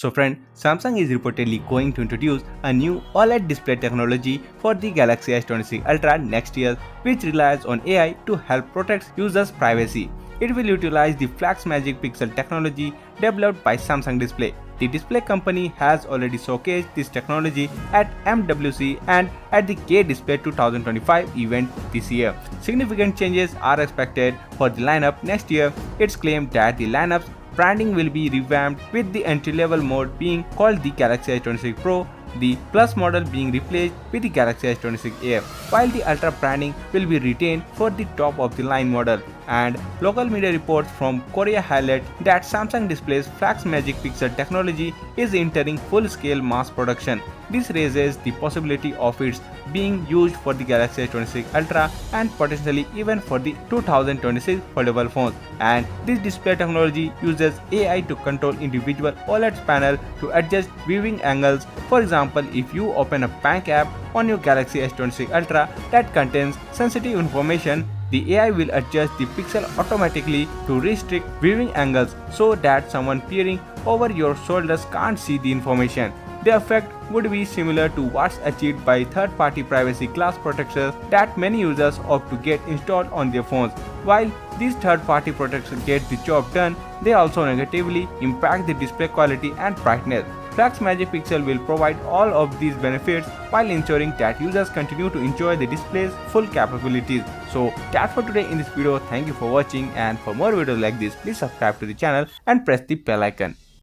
So friend, Samsung is reportedly going to introduce a new OLED display technology for the Galaxy S26 Ultra next year, which relies on AI to help protect users' privacy. It will utilize the Flash Magic Pixel technology developed by Samsung Display. The display company has already showcased this technology at MWC and at the K-Display 2025 event this year. Significant changes are expected for the lineup next year. It's claimed that the lineup's branding will be revamped, with the entry-level mode being called the Galaxy S26 Pro, the Plus model being replaced with the Galaxy S26 Air, while the Ultra branding will be retained for the top-of-the-line model. And local media reports from Korea highlight that Samsung Display's Flash Magic Pixel technology is entering full-scale mass production. This raises the possibility of its being used for the Galaxy S26 Ultra and potentially even for the 2026 foldable phones. And this display technology uses AI to control individual OLED panel to adjust viewing angles. For example, if you open a bank app on your Galaxy S26 Ultra that contains sensitive information, the AI will adjust the pixel automatically to restrict viewing angles so that someone peering over your shoulders can't see the information. The effect would be similar to what's achieved by third-party privacy glass protectors that many users opt to get installed on their phones. While these third-party protectors get the job done, they also negatively impact the display quality and brightness. Flash Magic Pixel will provide all of these benefits while ensuring that users continue to enjoy the display's full capabilities. So that's for today in this video. Thank you for watching, and for more videos like this, please subscribe to the channel and press the bell icon.